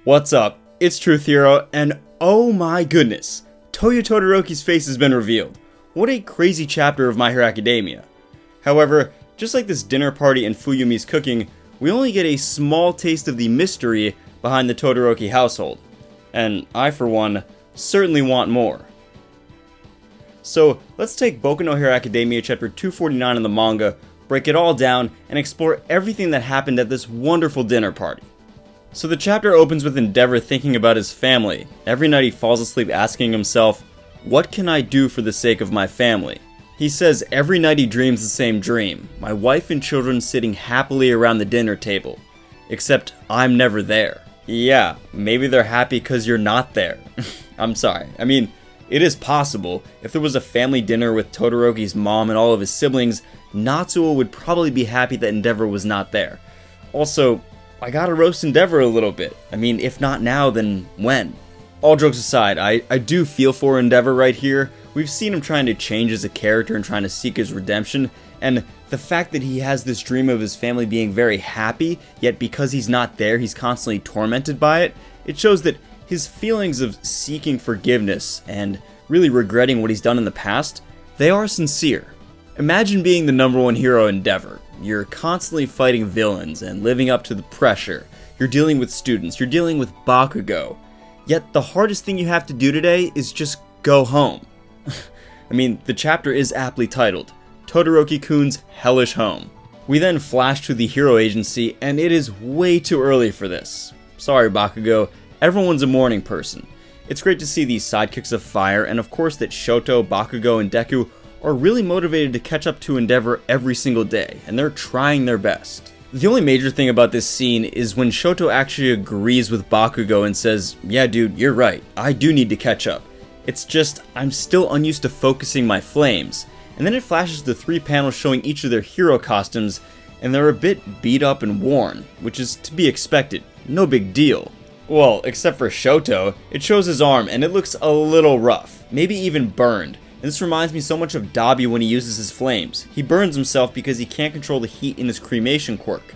What's up? It's Truth Hero, and oh my goodness, Touya Todoroki's face has been revealed. What a crazy chapter of My Hero Academia. However, just like this dinner party and Fuyumi's cooking, we only get a small taste of the mystery behind the Todoroki household. And I, for one, certainly want more. So, let's take Boku no Hero Academia chapter 249 in the manga, break it all down, and explore everything that happened at this wonderful dinner party. So the chapter opens with Endeavor thinking about his family. Every night he falls asleep asking himself, what can I do for the sake of my family? He says every night he dreams the same dream, my wife and children sitting happily around the dinner table. Except I'm never there. Yeah, maybe they're happy because you're not there. I'm sorry. I mean, it is possible. If there was a family dinner with Todoroki's mom and all of his siblings, Natsuo would probably be happy that Endeavor was not there. Also, I gotta roast Endeavor a little bit. I mean, if not now, then when? All jokes aside, I do feel for Endeavor right here. We've seen him trying to change as a character and trying to seek his redemption, and the fact that he has this dream of his family being very happy, yet because he's not there, he's constantly tormented by it, it shows that his feelings of seeking forgiveness and really regretting what he's done in the past, they are sincere. Imagine being the #1 hero Endeavor. You're constantly fighting villains and living up to the pressure. You're dealing with students, you're dealing with Bakugo. Yet the hardest thing you have to do today is just go home. I mean, the chapter is aptly titled, Todoroki-kun's Hellish Home. We then flash to the Hero Agency, and it is way too early for this. Sorry Bakugo, everyone's a morning person. It's great to see these sidekicks of fire, and of course that Shoto, Bakugo, and Deku are really motivated to catch up to Endeavor every single day, and they're trying their best. The only major thing about this scene is when Shoto actually agrees with Bakugo and says, yeah dude, you're right, I do need to catch up. It's just, I'm still unused to focusing my flames. And then it flashes to 3 panels showing each of their hero costumes, and they're a bit beat up and worn, which is to be expected, no big deal. Well, except for Shoto, it shows his arm and it looks a little rough, maybe even burned. And this reminds me so much of Dabi when he uses his flames. He burns himself because he can't control the heat in his cremation quirk.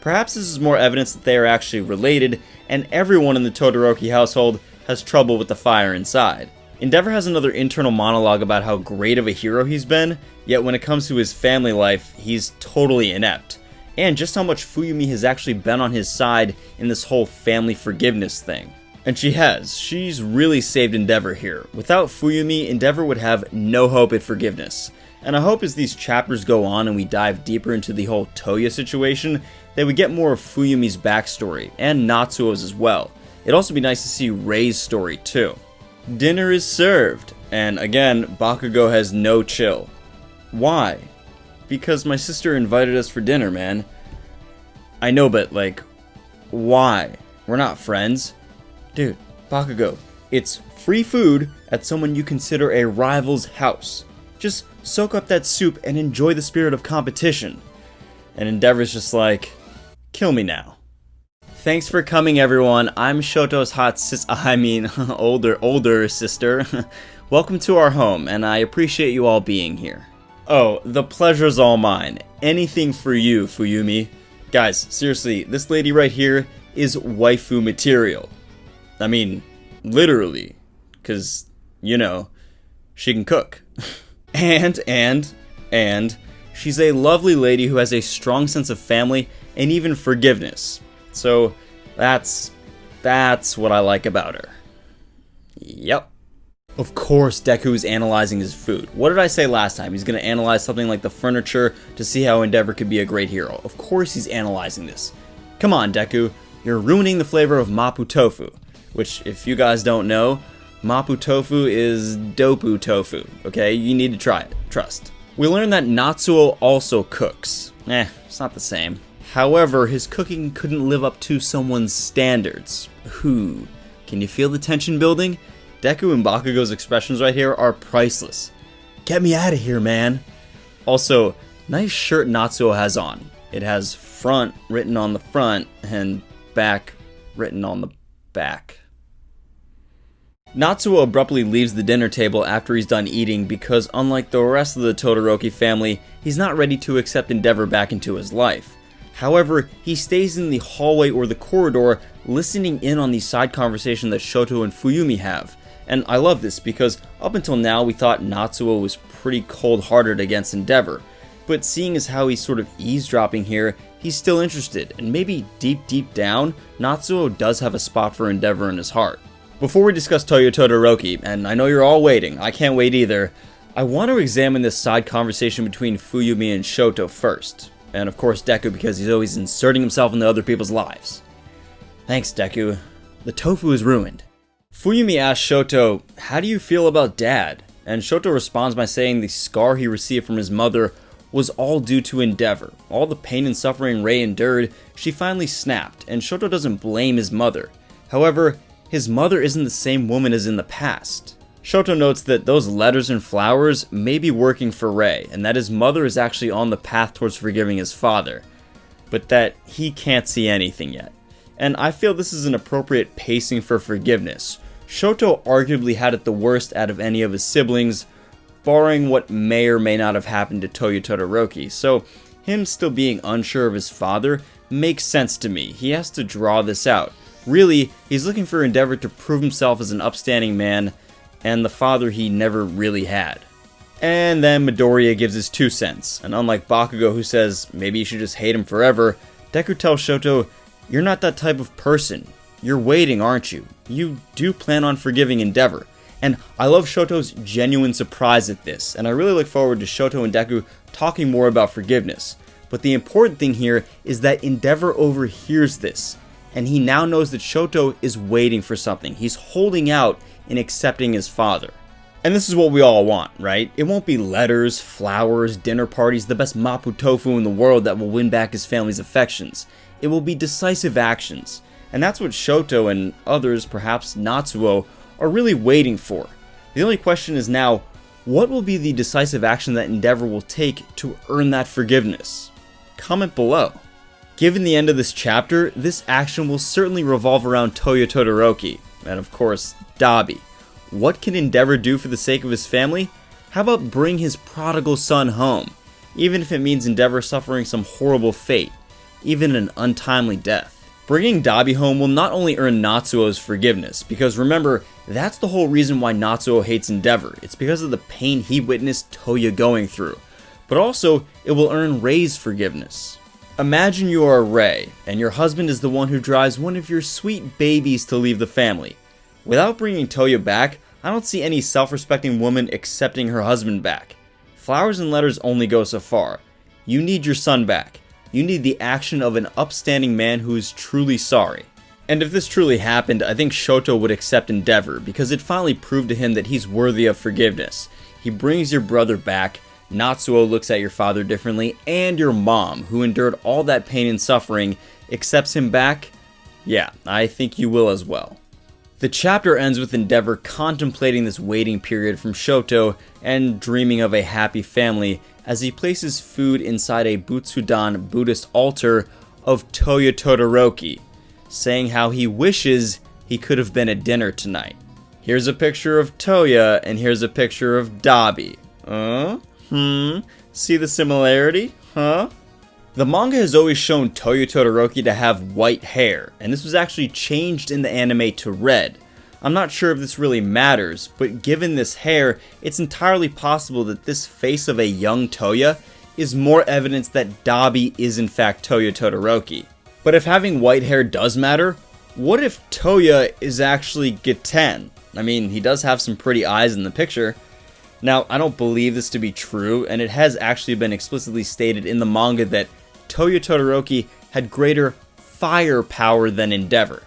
Perhaps this is more evidence that they are actually related, and everyone in the Todoroki household has trouble with the fire inside. Endeavor has another internal monologue about how great of a hero he's been, yet when it comes to his family life, he's totally inept. And just how much Fuyumi has actually been on his side in this whole family forgiveness thing. And she has. She's really saved Endeavor here. Without Fuyumi, Endeavor would have no hope at forgiveness. And I hope as these chapters go on and we dive deeper into the whole Touya situation, that we get more of Fuyumi's backstory, and Natsuo's as well. It'd also be nice to see Rei's story too. Dinner is served, and again, Bakugo has no chill. Why? Because my sister invited us for dinner, man. I know, but like, why? We're not friends. Dude, Bakugo, it's free food at someone you consider a rival's house. Just soak up that soup and enjoy the spirit of competition. And Endeavor's just like, kill me now. Thanks for coming everyone, I'm Shoto's older sister. Welcome to our home, and I appreciate you all being here. Oh, the pleasure's all mine. Anything for you, Fuyumi. Guys, seriously, this lady right here is waifu material. I mean, literally, because, you know, she can cook. and, she's a lovely lady who has a strong sense of family and even forgiveness. So, that's what I like about her. Yep. Of course, Deku is analyzing his food. What did I say last time? He's going to analyze something like the furniture to see how Endeavor could be a great hero. Of course he's analyzing this. Come on, Deku. You're ruining the flavor of Mapo tofu. Which, if you guys don't know, Mapo tofu is dopu tofu, okay? You need to try it, trust. We learned that Natsuo also cooks. It's not the same. However, his cooking couldn't live up to someone's standards. Can you feel the tension building? Deku and Bakugo's expressions right here are priceless. Get me out of here, man. Also, nice shirt Natsuo has on. It has front written on the front and back written on the back. Natsuo abruptly leaves the dinner table after he's done eating because unlike the rest of the Todoroki family, he's not ready to accept Endeavor back into his life. However, he stays in the hallway or the corridor listening in on the side conversation that Shoto and Fuyumi have. And I love this because up until now we thought Natsuo was pretty cold-hearted against Endeavor, but seeing as how he's sort of eavesdropping here, he's still interested, and maybe deep down, Natsuo does have a spot for Endeavor in his heart. Before we discuss Touya Todoroki, and I know you're all waiting, I can't wait either, I want to examine this side conversation between Fuyumi and Shoto first. And of course Deku, because he's always inserting himself into other people's lives. Thanks, Deku. The tofu is ruined. Fuyumi asks Shoto, "How do you feel about Dad?" And Shoto responds by saying the scar he received from his mother was all due to Endeavor. All the pain and suffering Rei endured, she finally snapped, and Shoto doesn't blame his mother. However, his mother isn't the same woman as in the past. Shoto notes that those letters and flowers may be working for Rei, and that his mother is actually on the path towards forgiving his father, but that he can't see anything yet. And I feel this is an appropriate pacing for forgiveness. Shoto arguably had it the worst out of any of his siblings, barring what may or may not have happened to Touya Todoroki, so him still being unsure of his father makes sense to me. He has to draw this out. Really, he's looking for Endeavor to prove himself as an upstanding man, and the father he never really had. And then Midoriya gives his 2 cents, and unlike Bakugo who says maybe you should just hate him forever, Deku tells Shoto, "You're not that type of person. You're waiting, aren't you? You do plan on forgiving Endeavor." And I love Shoto's genuine surprise at this, and I really look forward to Shoto and Deku talking more about forgiveness. But the important thing here is that Endeavor overhears this, and he now knows that Shoto is waiting for something. He's holding out in accepting his father. And this is what we all want, right? It won't be letters, flowers, dinner parties, the best mapo tofu in the world that will win back his family's affections. It will be decisive actions. And that's what Shoto and others, perhaps Natsuo, are really waiting for. The only question is now, what will be the decisive action that Endeavor will take to earn that forgiveness? Comment below. Given the end of this chapter, this action will certainly revolve around Touya Todoroki, and of course, Dabi. What can Endeavor do for the sake of his family? How about bring his prodigal son home, even if it means Endeavor suffering some horrible fate, even an untimely death? Bringing Dabi home will not only earn Natsuo's forgiveness, because remember, that's the whole reason why Natsuo hates Endeavor. It's because of the pain he witnessed Touya going through. But also, it will earn Rei's forgiveness. Imagine you are Rei, and your husband is the one who drives one of your sweet babies to leave the family. Without bringing Touya back, I don't see any self-respecting woman accepting her husband back. Flowers and letters only go so far. You need your son back. You need the action of an upstanding man who is truly sorry. And if this truly happened, I think Shoto would accept Endeavor, because it finally proved to him that he's worthy of forgiveness. He brings your brother back, Natsuo looks at your father differently, and your mom, who endured all that pain and suffering, accepts him back. Yeah, I think you will as well. The chapter ends with Endeavor contemplating this waiting period from Shoto and dreaming of a happy family as he places food inside a Butsudan Buddhist altar of Touya Todoroki, saying how he wishes he could have been at dinner tonight. Here's a picture of Touya and here's a picture of Dabi. See the similarity? Huh? The manga has always shown Touya Todoroki to have white hair, and this was actually changed in the anime to red. I'm not sure if this really matters, but given this hair, it's entirely possible that this face of a young Touya is more evidence that Dabi is in fact Touya Todoroki. But if having white hair does matter, what if Touya is actually Giten? I mean, he does have some pretty eyes in the picture. Now, I don't believe this to be true, and it has actually been explicitly stated in the manga that Touya Todoroki had greater fire power than Endeavor.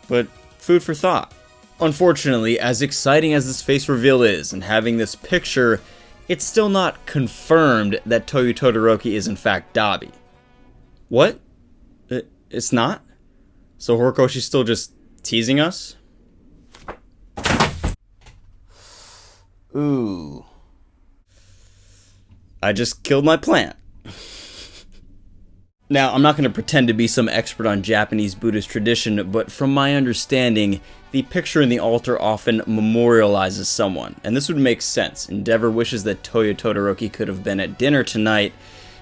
But food for thought. Unfortunately, as exciting as this face reveal is, and having this picture, it's still not confirmed that Touya Todoroki is in fact Dabi. What? It's not? So Horikoshi's still just teasing us? Ooh. I just killed my plant. Now, I'm not going to pretend to be some expert on Japanese Buddhist tradition, but from my understanding, the picture in the altar often memorializes someone, and this would make sense. Endeavor wishes that Touya Todoroki could have been at dinner tonight,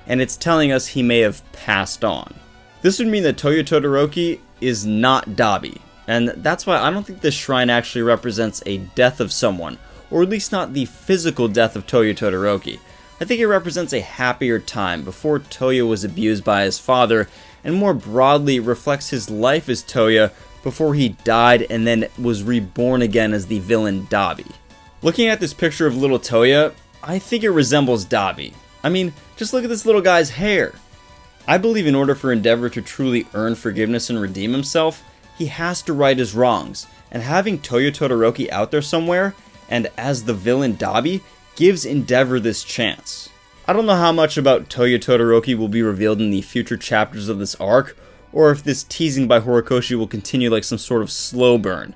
and it's telling us he may have passed on. This would mean that Touya Todoroki is not Dabi, and that's why I don't think this shrine actually represents a death of someone, or at least not the physical death of Touya Todoroki. I think it represents a happier time before Touya was abused by his father, and more broadly reflects his life as Touya before he died and then was reborn again as the villain Dabi. Looking at this picture of little Touya, I think it resembles Dabi. I mean, just look at this little guy's hair. I believe in order for Endeavor to truly earn forgiveness and redeem himself, he has to right his wrongs, and having Touya Todoroki out there somewhere, and as the villain Dabi, gives Endeavor this chance. I don't know how much about Touya Todoroki will be revealed in the future chapters of this arc, or if this teasing by Horikoshi will continue like some sort of slow burn.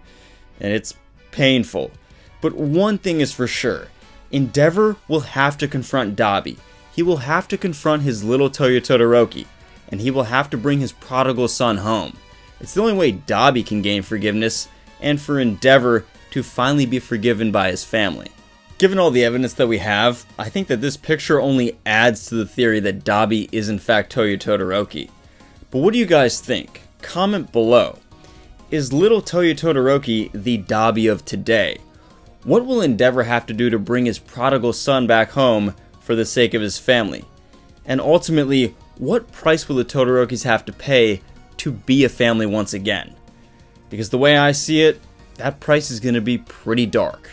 And it's painful. But one thing is for sure, Endeavor will have to confront Dabi. He will have to confront his little Touya Todoroki, and he will have to bring his prodigal son home. It's the only way Dabi can gain forgiveness, and for Endeavor to finally be forgiven by his family. Given all the evidence that we have, I think that this picture only adds to the theory that Dabi is in fact Touya Todoroki. But what do you guys think? Comment below. Is little Touya Todoroki the Dabi of today? What will Endeavor have to do to bring his prodigal son back home for the sake of his family? And ultimately, what price will the Todorokis have to pay to be a family once again? Because the way I see it, that price is going to be pretty dark.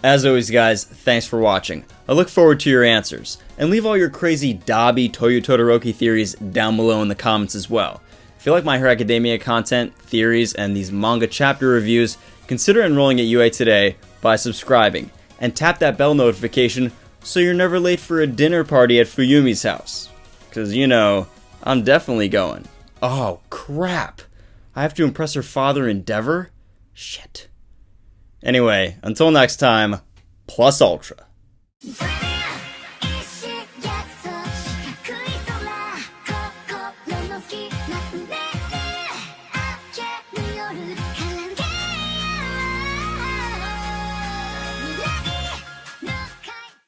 As always guys, thanks for watching. I look forward to your answers, and leave all your crazy Dabi Touya Todoroki theories down below in the comments as well. If you like My Hero Academia content, theories, and these manga chapter reviews, consider enrolling at UA today by subscribing, and tap that bell notification so you're never late for a dinner party at Fuyumi's house. Cause you know, I'm definitely going. Oh crap, I have to impress her father Endeavor? Shit. Anyway, until next time, plus ultra.